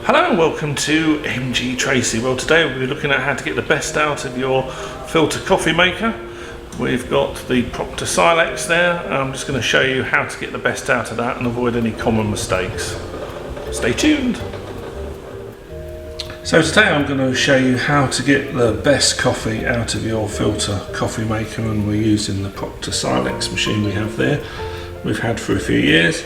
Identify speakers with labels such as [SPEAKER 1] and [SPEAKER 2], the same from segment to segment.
[SPEAKER 1] Hello and welcome to MGTracey. Well, today we'll be looking at how to get the best out of your filter coffee maker. We've got the proctor+silex there. I'm just going to show you how to get the best out of that and avoid any common mistakes. Stay tuned. So today I'm going to show you how to get the best coffee out of your filter coffee maker, and we're using the proctor+silex machine we have there. We've had for a few years,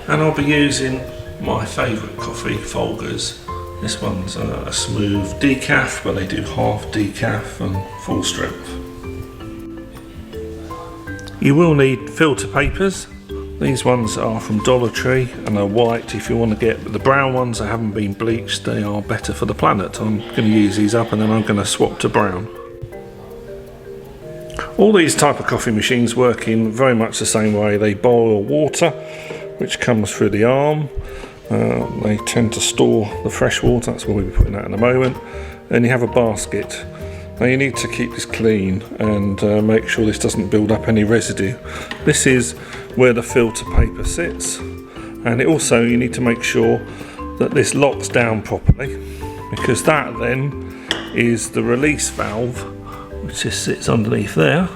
[SPEAKER 1] and I'll be using my favourite coffee, Folgers. This one's a smooth decaf, but they do half decaf and full strength. You will need filter papers. These ones are from Dollar Tree and are white. If you want to get the brown ones that haven't been bleached, they are better for the planet. I'm going to use these up and then I'm going to swap to brown. All these type of coffee machines work in very much the same way. They boil water, which comes through the arm. They tend to store the fresh water, that's what we'll be putting out in a moment. Then you have a basket. Now you need to keep this clean and make sure this doesn't build up any residue. This is where the filter paper sits, and also you need to make sure that this locks down properly, because that then is the release valve, which just sits underneath there.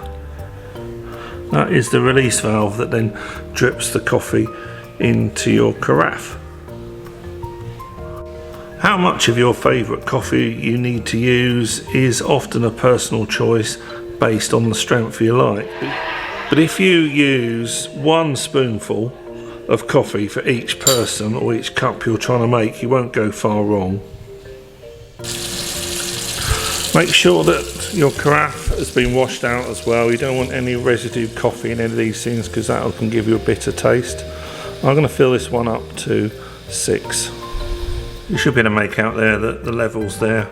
[SPEAKER 1] That is the release valve that then drips the coffee into your carafe. How much of your favourite coffee you need to use is often a personal choice based on the strength you like. But if you use 1 spoonful of coffee for each person or each cup you're trying to make, you won't go far wrong. Make sure that your carafe has been washed out as well. You don't want any residue coffee in any of these things, because that can give you a bitter taste. I'm going to fill this one up to 6. You should be able to make out there that the levels there.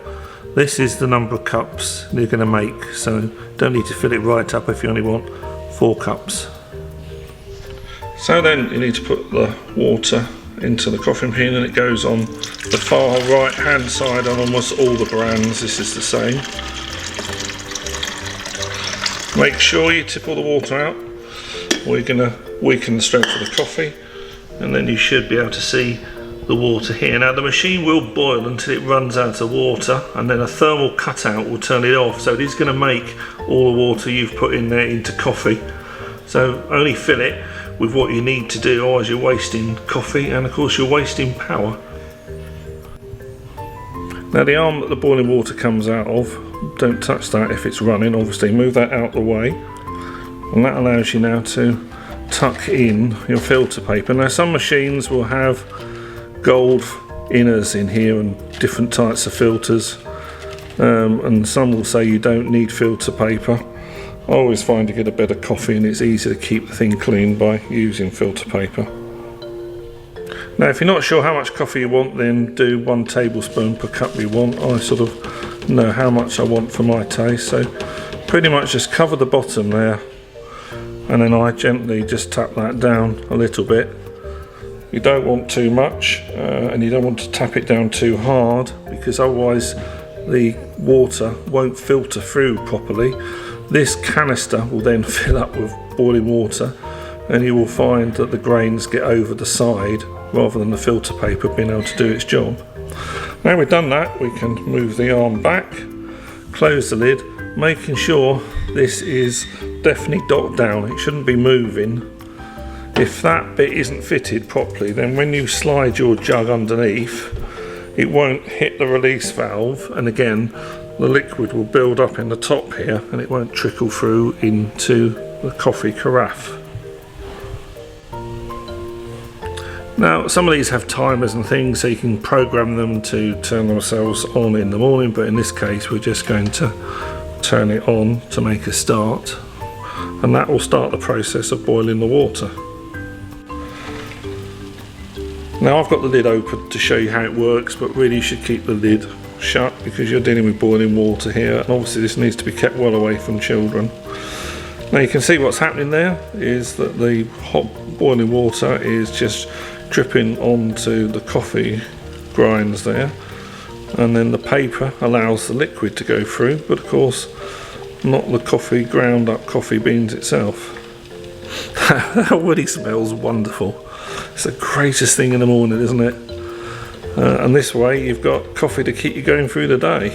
[SPEAKER 1] This is the number of cups you're going to make, so don't need to fill it right up if you only want 4 cups. So then you need to put the water into the coffee machine, and it goes on the far right hand side on almost all the brands. This is the same. Make sure you tip all the water out, or you're going to weaken the strength of the coffee, and then you should be able to see the water here. Now the machine will boil until it runs out of water, and then a thermal cutout will turn it off, so it is going to make all the water you've put in there into coffee. So only fill it with what you need to do, otherwise you're wasting coffee, and of course you're wasting power. Now the arm that the boiling water comes out of, don't touch that if it's running, obviously. Move that out the way, and that allows you now to tuck in your filter paper. Now some machines will have gold inners in here and different types of filters, and some will say you don't need filter paper. I always find you get a better coffee, and it's easy to keep the thing clean by using filter paper. Now if you're not sure how much coffee you want, then do 1 tablespoon per cup you want. I sort of know how much I want for my taste, so pretty much just cover the bottom there, and then I gently just tap that down a little bit. You don't want too much, and you don't want to tap it down too hard, because otherwise the water won't filter through properly. This canister will then fill up with boiling water, and you will find that the grains get over the side rather than the filter paper being able to do its job. Now we've done that, we can move the arm back, close the lid, making sure this is definitely docked down. It shouldn't be moving. If that bit isn't fitted properly, then when you slide your jug underneath, it won't hit the release valve, and again the liquid will build up in the top here and it won't trickle through into the coffee carafe. Now some of these have timers and things, so you can program them to turn themselves on in the morning, but in this case we're just going to turn it on to make a start, and that will start the process of boiling the water. Now I've got the lid open to show you how it works, but really you should keep the lid shut because you're dealing with boiling water here, and obviously this needs to be kept well away from children. Now you can see what's happening there is that the hot boiling water is just dripping onto the coffee grinds there, and then the paper allows the liquid to go through, but of course not the coffee, ground up coffee beans itself. That already smells wonderful. It's the greatest thing in the morning, isn't it? and this way you've got coffee to keep you going through the day.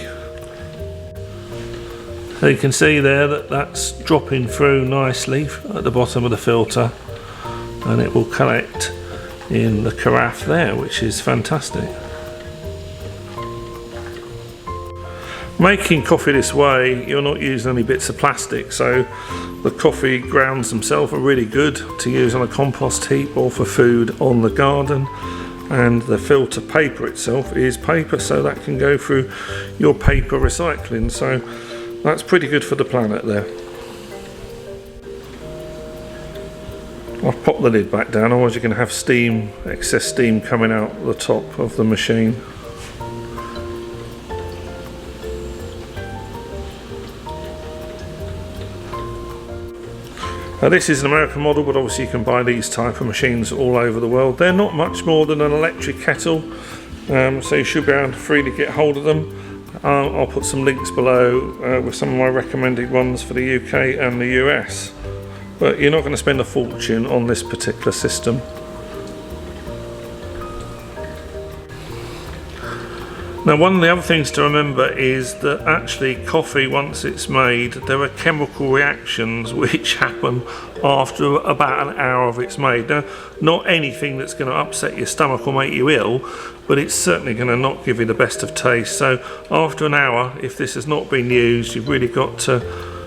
[SPEAKER 1] So you can see there that that's dropping through nicely at the bottom of the filter, and it will collect in the carafe there, which is fantastic. Making coffee this way, you're not using any bits of plastic, so the coffee grounds themselves are really good to use on a compost heap or for food on the garden, and the filter paper itself is paper, so that can go through your paper recycling, so that's pretty good for the planet there. I've popped the lid back down, otherwise you're going to have steam, excess steam coming out the top of the machine. This is an American model, but obviously you can buy these type of machines all over the world. They're not much more than an electric kettle, so you should be able to freely get hold of them. I'll put some links below with some of my recommended ones for the UK and the US. But you're not going to spend a fortune on this particular system. Now, one of the other things to remember is that actually coffee, once it's made, there are chemical reactions which happen after about an hour of it's made. Now, not anything that's going to upset your stomach or make you ill, but it's certainly going to not give you the best of taste. So after an hour, if this has not been used, you've really got to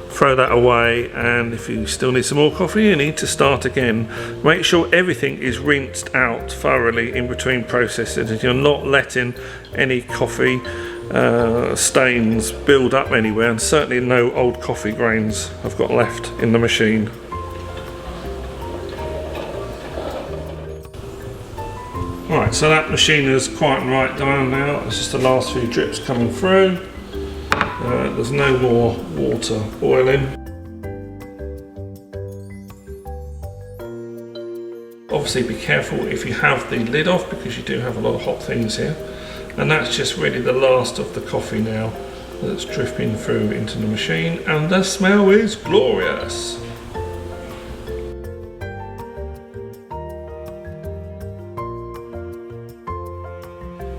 [SPEAKER 1] throw that away, and if you still need some more coffee, you need to start again. Make sure everything is rinsed out thoroughly in between processes, and you're not letting any coffee stains build up anywhere, and certainly no old coffee grains I've got left in the machine. Right, so that machine is quite right down now. It's just the last few drips coming through. There's no more water boiling. Obviously be careful if you have the lid off, because you do have a lot of hot things here. And that's just really the last of the coffee now that's dripping through into the machine, and the smell is glorious.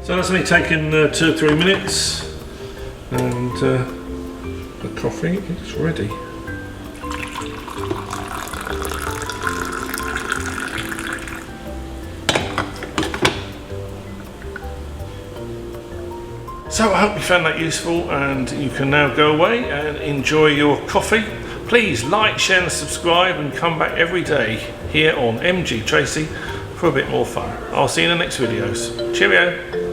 [SPEAKER 1] So that's only taken 2 or 3 minutes. And the coffee is ready. So I hope you found that useful, and you can now go away and enjoy your coffee. Please like, share and subscribe, and come back every day here on MGTracey for a bit more fun. I'll see you in the next videos. Cheerio!